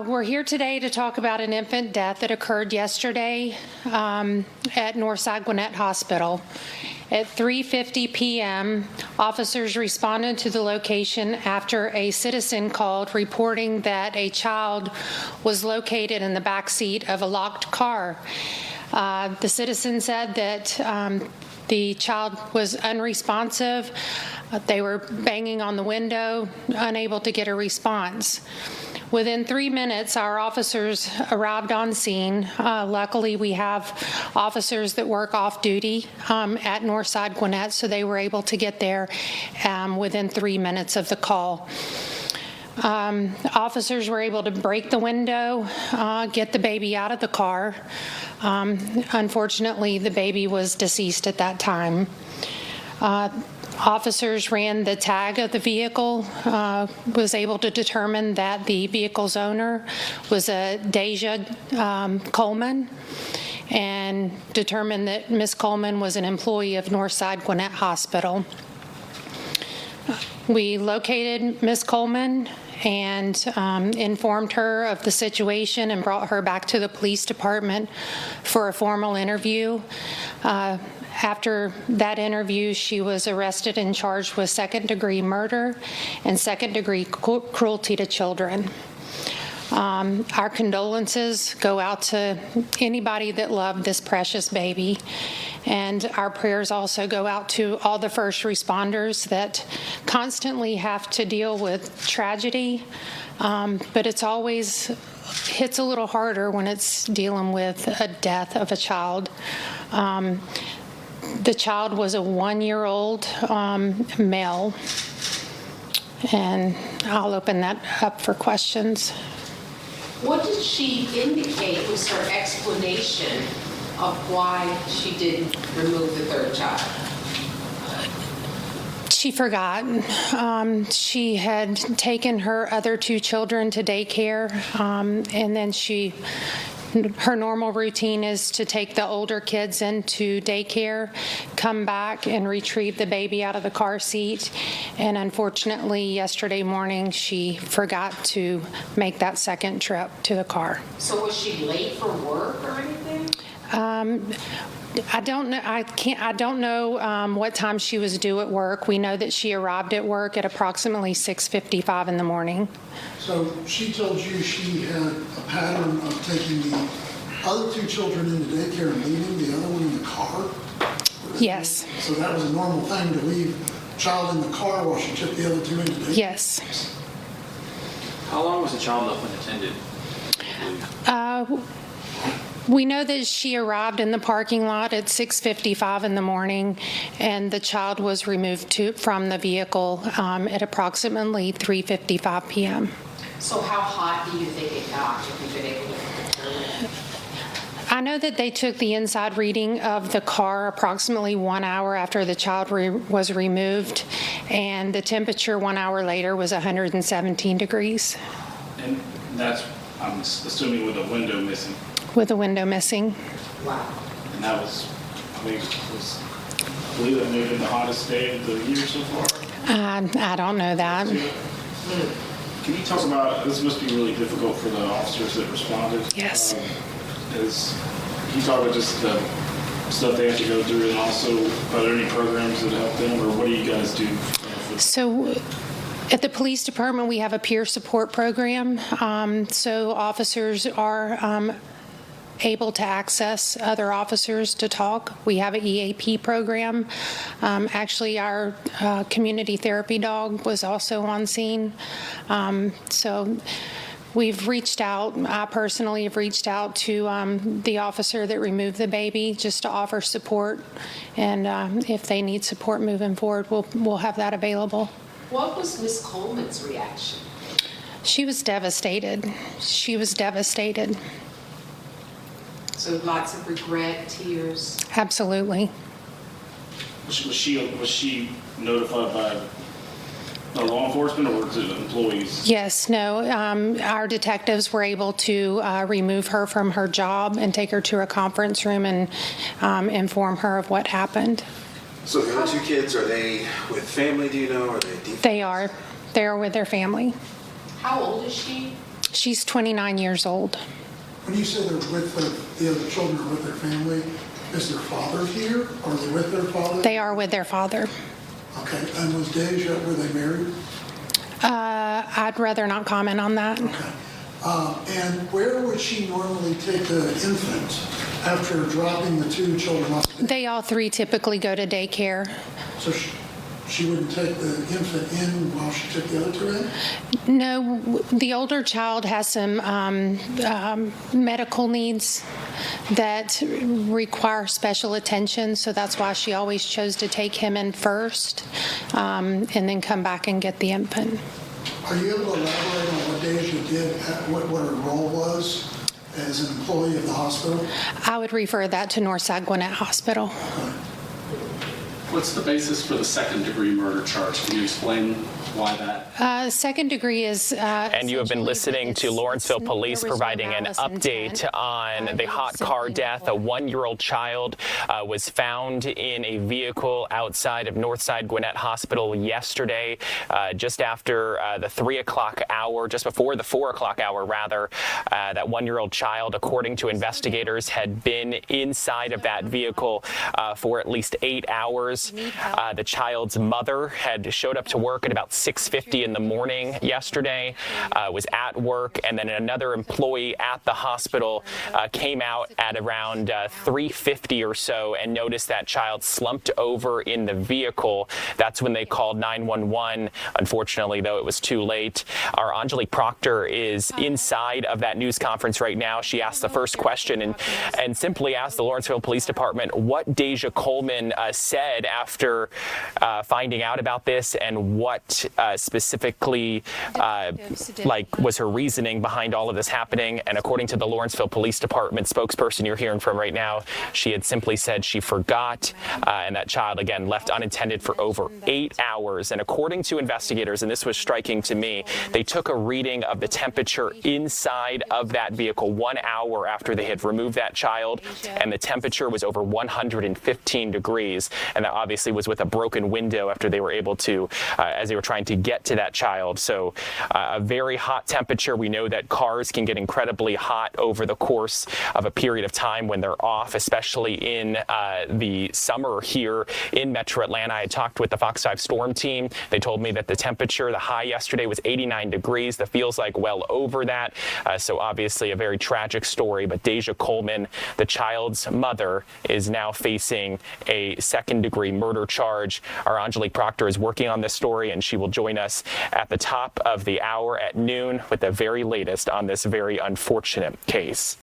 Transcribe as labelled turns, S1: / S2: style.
S1: We're here today to talk about an infant death that occurred yesterday at Northside Gwinnett Hospital. At 3:50 p.m., officers responded to the location after a citizen called reporting that a child was located in the back seat of a locked car. The citizen said that the child was unresponsive. They were banging on the window, unable to get a response. Within 3 minutes, our officers arrived on scene. Luckily, we have officers that work off duty at Northside Gwinnett, so they were able to get there within 3 minutes of the call. Officers were able to break the window, get the baby out of the car. Unfortunately, the baby was deceased at that time. Officers ran the tag of the vehicle, was able to determine that the vehicle's owner was a Deja Coleman, and determined that Ms. Coleman was an employee of Northside Gwinnett Hospital. We located Ms. Coleman and informed her of the situation and brought her back to the police department for a formal interview. After that interview, she was arrested and charged with second-degree murder and second-degree cruelty to children. Our condolences go out to anybody that loved this precious baby, and our prayers also go out to all the first responders that constantly have to deal with tragedy, but it's always hits a little harder when it's dealing with a death of a child. The child was a 1-year-old male, and I'll open that up for questions.
S2: What did she indicate was her explanation of why she didn't remove the third child?
S1: She forgot. She had taken her other 2 children to daycare, and then her normal routine is to take the older kids into daycare, come back and retrieve the baby out of the car seat. And unfortunately, yesterday morning, she forgot to make that second trip to the car.
S2: So was she late for work or anything?
S1: I don't know. I don't know what time she was due at work. We know that she arrived at work at approximately 6:55 in the morning.
S3: So she told you she had a pattern of taking the other 2 children into daycare and leaving the other one in the car?
S1: Yes.
S3: So that was a normal thing to leave a child in the car while she took the other 2 into daycare?
S1: Yes.
S4: How long was the child left unattended?
S1: We know that she arrived in the parking lot at 6:55 in the morning, and the child was removed from the vehicle at approximately 3:55 p.m.
S2: So how hot do you think it got, if you've been able to determine?
S1: I know that they took the inside reading of the car approximately 1 hour after the child was removed, and the temperature 1 hour later was 117 degrees.
S4: And that's, I'm assuming, with a window missing.
S1: With a window missing.
S2: Wow.
S4: And that was, I believe that may have been the hottest day of the year so far.
S1: I don't know that.
S4: Can you talk about, this must be really difficult for the officers that responded.
S1: Yes.
S4: Can you talk about just the stuff they have to go through, and also are there any programs that help them, or what do you guys do?
S1: So at the police department, we have a peer support program. So officers are able to access other officers to talk. We have an EAP program. Actually, our community therapy dog was also on scene. So we've reached out, I personally have reached out to the officer that removed the baby just to offer support. And if they need support moving forward, we'll have that available.
S2: What was Ms. Coleman's reaction?
S1: She was devastated. She was devastated.
S2: So lots of regret, tears?
S1: Absolutely.
S4: Was she notified by law enforcement, or was it employees?
S1: Yes, no. Our detectives were able to remove her from her job and take her to a conference room and inform her of what happened.
S5: So the other 2 kids, are they with family, do you know? Are they deep?
S1: They are. They are with their family.
S2: How old is she?
S1: She's 29 years old.
S3: When you say they're with the other children or with their family, is their father here? Are they with their father?
S1: They are with their father.
S3: Okay, and was Deja, were they married?
S1: I'd rather not comment on that.
S3: Okay. And where would she normally take the infant after dropping the two children off?
S1: They all three typically go to daycare.
S3: So she wouldn't take the infant in while she took the other two in?
S1: No, the older child has some medical needs that require special attention, so that's why she always chose to take him in first and then come back and get the infant.
S3: Are you able to elaborate on what Deja did, what her role was as an employee of the hospital?
S1: I would refer that to Northside Gwinnett Hospital.
S6: What's the basis for the second-degree murder charge? Can you explain why that?
S1: Second degree is...
S7: And you have been listening to Lawrenceville Police providing an update on the hot car death. A 1-year-old child was found in a vehicle outside of Northside Gwinnett Hospital yesterday, just after the 3 o'clock hour, just before the 4 o'clock hour, rather. That 1-year-old child, according to investigators, had been inside of that vehicle for at least 8 hours. The child's mother had showed up to work at about 6:50 in the morning yesterday, was at work, and then another employee at the hospital came out at around 3:50 or so and noticed that child slumped over in the vehicle. That's when they called 911. Unfortunately, though, it was too late. Our Angelique Proctor is inside of that news conference right now. She asked the first question and simply asked the Lawrenceville Police Department what Deja Coleman said after finding out about this, and what specifically was her reasoning behind all of this happening. And according to the Lawrenceville Police Department spokesperson you're hearing from right now, she had simply said she forgot, and that child, again, left unattended for over 8 hours. And according to investigators, and this was striking to me, they took a reading of the temperature inside of that vehicle 1 hour after they had removed that child, and the temperature was over 115 degrees. And that obviously was with a broken window after they were able to, as they were trying to get to that child. So a very hot temperature. We know that cars can get incredibly hot over the course of a period of time when they're off, especially in the summer here in Metro Atlanta. I talked with the Fox 5 Storm team. They told me that the temperature, the high yesterday was 89 degrees. That feels like well over that. So obviously a very tragic story. But Deja Coleman, the child's mother, is now facing a second-degree murder charge. Our Angelique Proctor is working on this story, and she will join us at the top of the hour at noon with the very latest on this very unfortunate case.